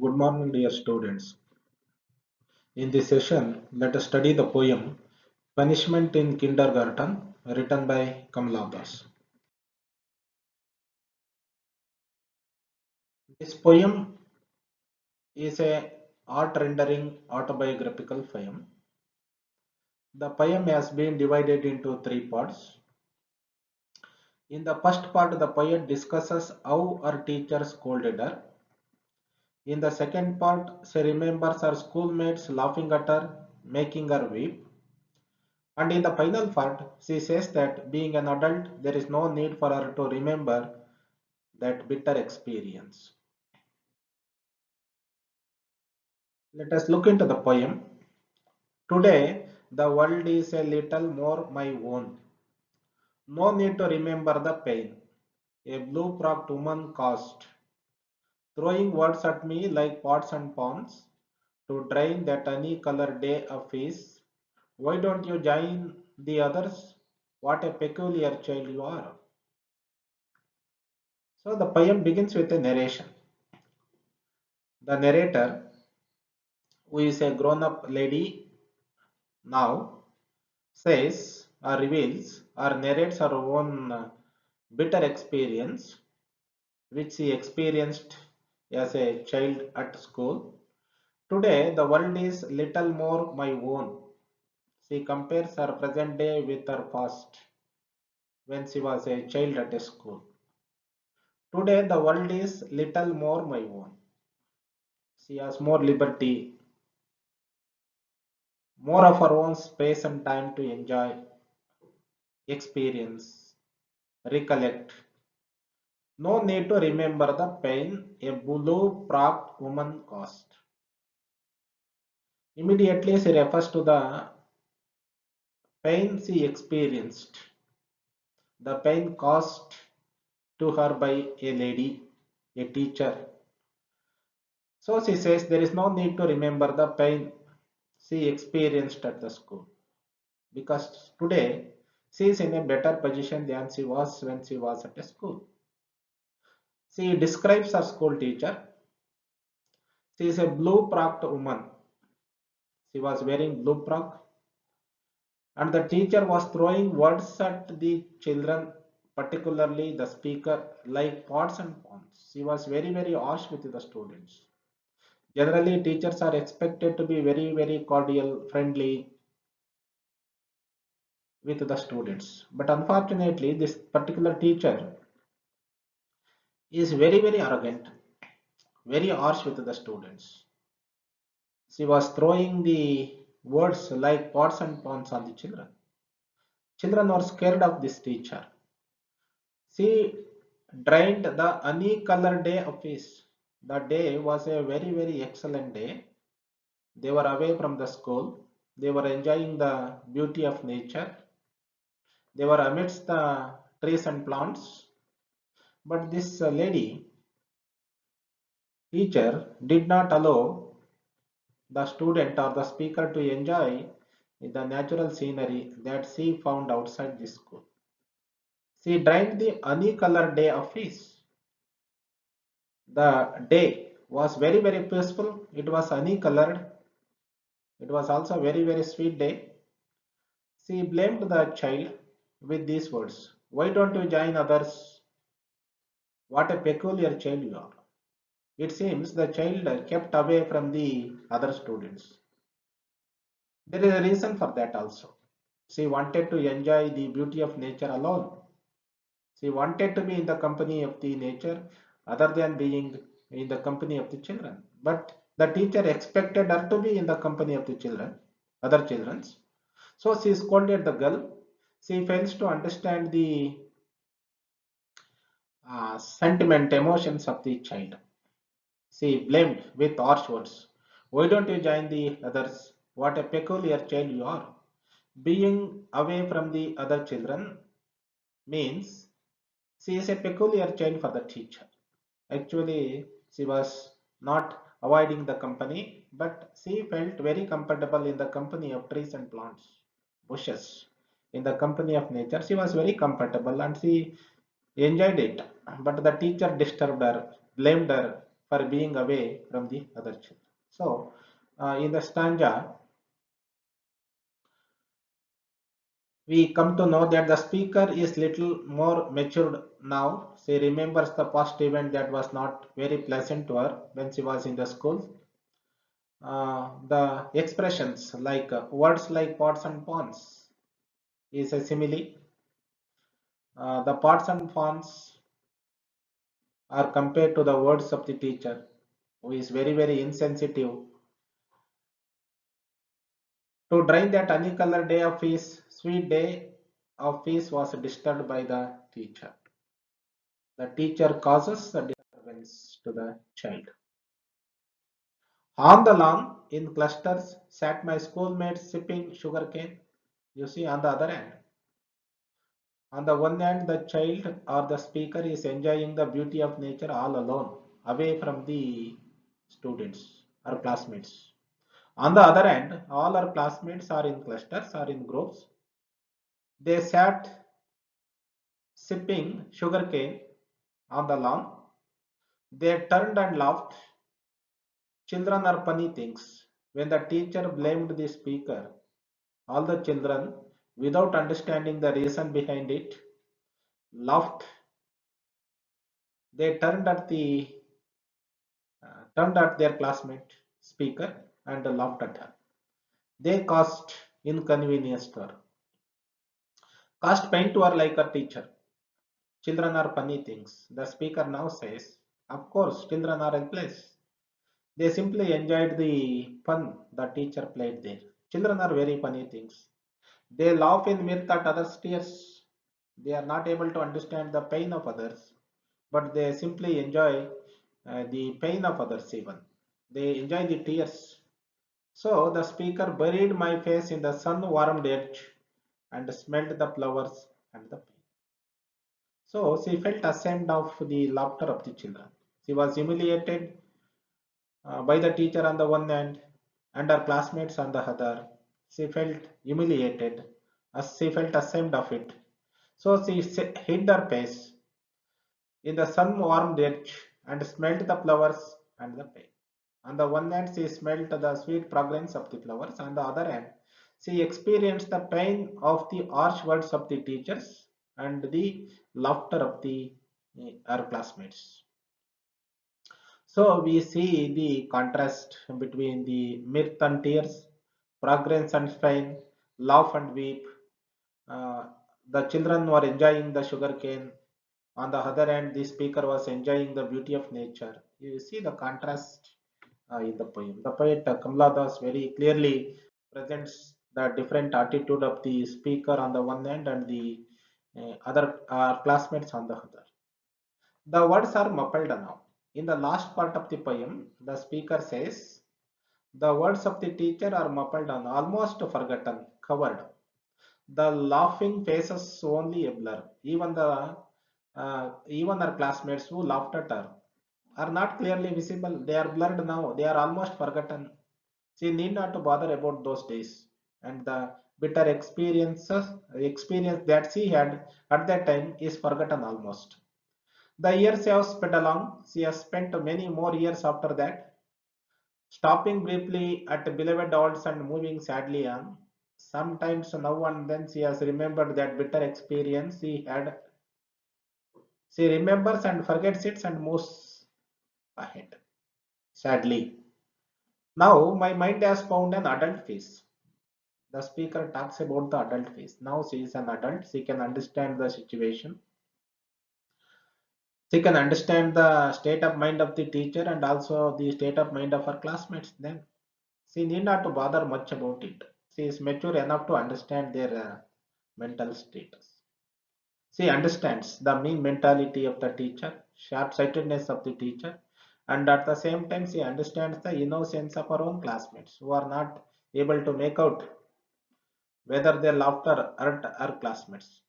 Good morning, dear students. In this session, let us study the poem Punishment in Kindergarten, written by Kamala Das. This poem is a art rendering autobiographical poem. The poem has been divided into three parts. In the first part, the poet discusses how her teacher scolded her. In the second part, she remembers her schoolmates laughing at her, making her weep. And in the final part, she says that being an adult, there is no need for her to remember that bitter experience. Let us look into the poem. Today, the world is a little more my own. No need to remember the pain a blue frocked woman caused, throwing words at me like pots and pans to drain that honey colored day of his. Why don't you join the others? What a peculiar child you are. So the poem begins with a narration. The narrator, who is a grown up lady now, says or reveals or narrates her own bitter experience which she experienced as a child at school. Today, the world is little more my own. She compares her present day with her past when she was a child at a school. Today, the world is little more my own. She has more liberty, more of her own space and time to enjoy, experience, recollect. No need to remember the pain a blue frocked woman caused. Immediately she refers to the pain she experienced, the pain caused to her by a lady, a teacher. So she says there is no need to remember the pain she experienced at the school because today she is in a better position than she was when she was at a school. She describes her school teacher. She is a blue frocked woman. She was wearing blue frock and the teacher was throwing words at the children, particularly the speaker, like pots and pans. She was very, very harsh with the students. Generally, teachers are expected to be very, very cordial, friendly with the students. But unfortunately, this particular teacher is very, very arrogant, very harsh with the students. She was throwing the words like pots and pans on the children. Children were scared of this teacher. She drained the honey-colored day of his. The day was a very, very excellent day. They were away from the school. They were enjoying the beauty of nature. They were amidst the trees and plants. But this lady, teacher, did not allow the student or the speaker to enjoy the natural scenery that she found outside the school. She drained the honey-colored day of his. The day was very, very peaceful. It was honey colored. It was also very, very sweet day. She blamed the child with these words. Why don't you join others? What a peculiar child you are. It seems the child kept away from the other students. There is a reason for that also. She wanted to enjoy the beauty of nature alone. She wanted to be in the company of the nature other than being in the company of the children. But the teacher expected her to be in the company of the children, other children. So she scolded the girl. She fails to understand the sentiment, emotions of the child. She blamed with harsh words. Why don't you join the others? What a peculiar child you are. Being away from the other children means she is a peculiar child for the teacher. Actually, she was not avoiding the company, but she felt very comfortable in the company of trees and plants, bushes. In the company of nature, she was very comfortable and she enjoyed it. But the teacher disturbed her, blamed her. for being away from the other children. So, in the stanza, we come to know that the speaker is little more matured now. She remembers the past event that was not very pleasant to her when she was in the school. The expressions like words like pots and pawns is a simile. The pots and pawns are compared to the words of the teacher, who is very, very insensitive to drain that honey-colored day of his sweet day of peace was disturbed by the teacher. The teacher causes a disturbance to the child. On the lawn, in clusters, sat my schoolmates sipping sugarcane. You see, on the other hand, on the one hand, the child or the speaker is enjoying the beauty of nature all alone, away from the students or classmates. On the other hand, all our classmates are in clusters or in groups. They sat sipping sugarcane on the lawn. They turned and laughed. Children are funny things. When the teacher blamed the speaker, all the children, without understanding the reason behind it, laughed. They turned at their classmate speaker and laughed at her. They caused inconvenience to her, caused pain to her like a teacher. Children are funny things. The speaker now says, of course, children are helpless. They simply enjoyed the fun the teacher played there. Children are very funny things. They laugh in mirth at others' tears. They are not able to understand the pain of others, but they simply enjoy the pain of others even. They enjoy the tears. So the speaker buried my face in the sun-warmed edge and smelled the flowers and the pain. So she felt ashamed of the laughter of the children. She was humiliated by the teacher on the one hand and her classmates on the other. She felt humiliated, as she felt ashamed of it. So she hid her face in the sun-warmed edge and smelled the flowers and the pain. On the one hand, she smelled the sweet fragrance of the flowers. On the other hand, she experienced the pain of the harsh words of the teachers and the laughter of her classmates. So we see the contrast between the mirth and tears, fragrance and pain, laugh and weep. Uh, the children were enjoying the sugarcane. On the other hand, the speaker was enjoying the beauty of nature. You see the contrast in the poem. The poet Kamala Das very clearly presents the different attitude of the speaker on the one hand and the other classmates on the other. The words are muffled now. In the last part of the poem, the speaker says, the words of the teacher are muffled down, almost forgotten, covered. The laughing faces only a blur. Even her classmates who laughed at her are not clearly visible. They are blurred now. They are almost forgotten. She need not to bother about those days and the bitter experience that she had at that time is forgotten almost. The years have sped along. She has spent many more years after that, stopping briefly at beloved odds and moving sadly on. Sometimes now and then she has remembered that bitter experience she had. She remembers and forgets it and moves ahead. Sadly. Now my mind has found an adult face. The speaker talks about the adult face. Now she is an adult. She can understand the situation. She can understand the state of mind of the teacher and also the state of mind of her classmates. Then she need not to bother much about it. She is mature enough to understand their mental status. She understands the mean mentality of the teacher, sharp-sightedness of the teacher, and at the same time she understands the innocence of her own classmates who are not able to make out whether their laughter hurt her classmates.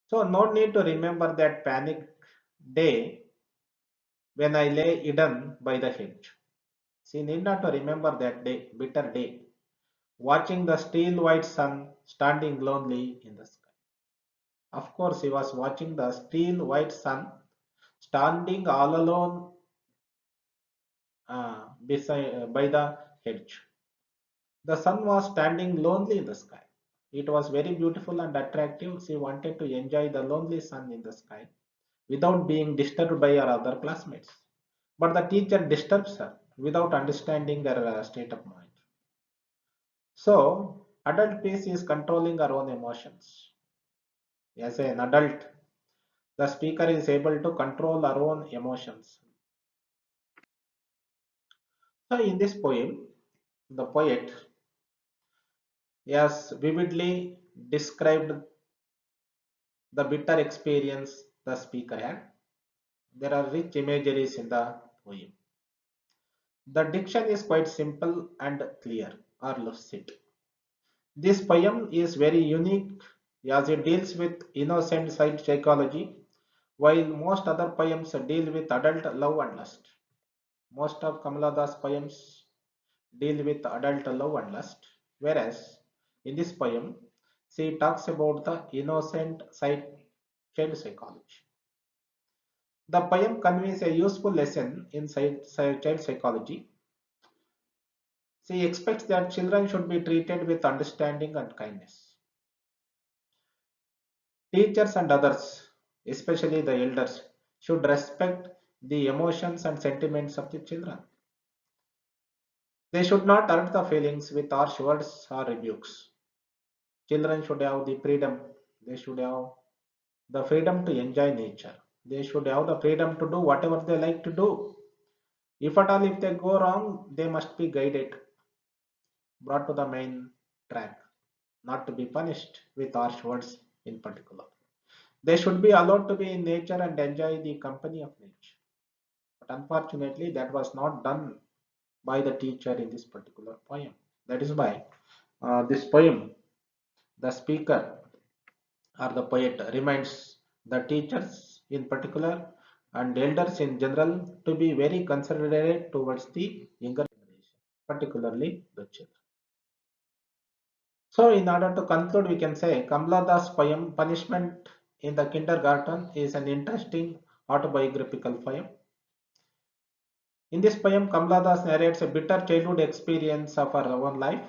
So no need to remember that panic day when I lay hidden by the hedge. She need not to remember that day, bitter day, watching the steel white sun standing lonely in the sky. Of course, he was watching the steel white sun standing all alone by the hedge. The sun was standing lonely in the sky. It was very beautiful and attractive. She wanted to enjoy the lonely sun in the sky without being disturbed by her other classmates. But the teacher disturbs her without understanding her state of mind. So, adult peace is controlling our own emotions. As an adult, the speaker is able to control our own emotions. So, in this poem, the poet has vividly described the bitter experience the speaker had. There are rich imageries in the poem. The diction is quite simple and clear or lucid. This poem is very unique as it deals with innocent side psychology, while most other poems deal with adult love and lust. Most of Kamala Das poems deal with adult love and lust, whereas in this poem, she talks about the innocent side child psychology. The poem conveys a useful lesson in child psychology. She expects that children should be treated with understanding and kindness. Teachers and others, especially the elders, should respect the emotions and sentiments of the children. They should not hurt the feelings with harsh words or rebukes. Children should have the freedom. They should have the freedom to enjoy nature. They should have the freedom to do whatever they like to do. If at all if they go wrong, they must be guided, brought to the main track, not to be punished with harsh words in particular. They should be allowed to be in nature and enjoy the company of nature. But unfortunately, that was not done by the teacher in this particular poem. That is why this poem, the speaker or the poet reminds the teachers in particular and elders in general to be very considerate towards the younger generation, particularly the children. So, in order to conclude, we can say Kamala Das' poem Punishment in the Kindergarten is an interesting autobiographical poem. In this poem, Kamala Das narrates a bitter childhood experience of her own life.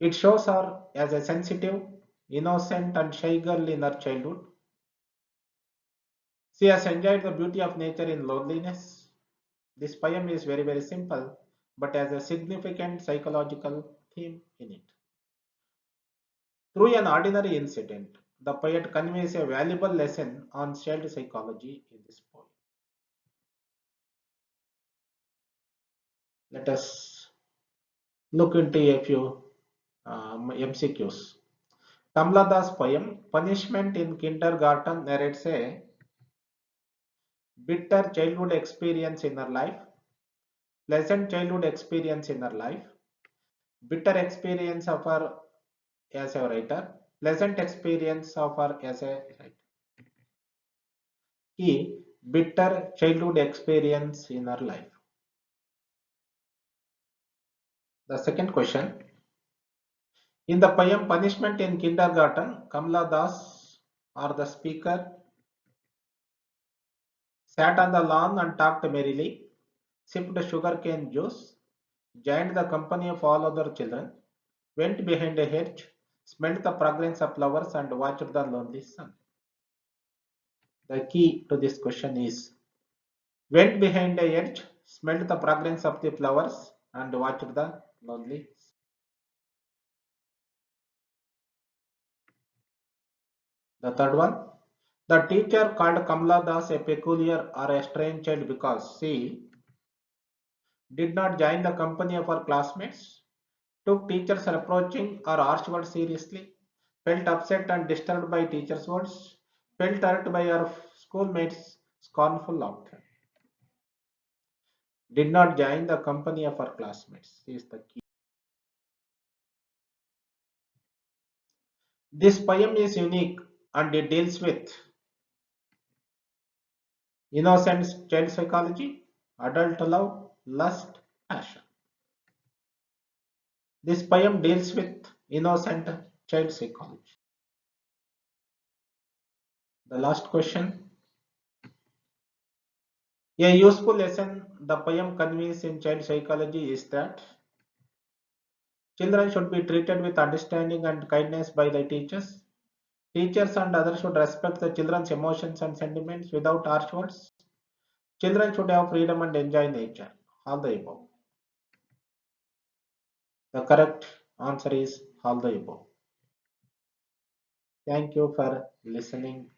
It shows her as a sensitive, innocent, and shy girl in her childhood. She has enjoyed the beauty of nature in loneliness. This poem is very, very simple, but has a significant psychological theme in it. Through an ordinary incident, the poet conveys a valuable lesson on child psychology in this poem. Let us look into a few MCQs. Kamala Das poem Punishment in Kindergarten narrates a bitter childhood experience in her life, pleasant childhood experience in her life, bitter experience of her as a writer, pleasant experience of her as a writer. Key bitter childhood experience in her life. The second question. In the poem Punishment in Kindergarten, Kamala Das or the speaker sat on the lawn and talked merrily, sipped sugarcane juice, joined the company of all other children, went behind a hedge, smelled the fragrance of flowers, and watched the lonely sun. The key to this question is went behind a hedge, smelled the fragrance of the flowers, and watched the lonely sun. The third one. The teacher called Kamala Das a peculiar or a strange child because she did not join the company of her classmates, took teachers' reproaching or harsh words seriously, felt upset and disturbed by teachers' words, felt hurt by her schoolmates' scornful laughter, did not join the company of her classmates is the key. This poem is unique and it deals with innocent child psychology, adult love, lust, passion. This poem deals with innocent child psychology. The last question. A useful lesson the poem conveys in child psychology is that children should be treated with understanding and kindness by the teachers. Teachers and others should respect the children's emotions and sentiments without harsh words. Children should have freedom and enjoy nature. All the above. The correct answer is all the above. Thank you for listening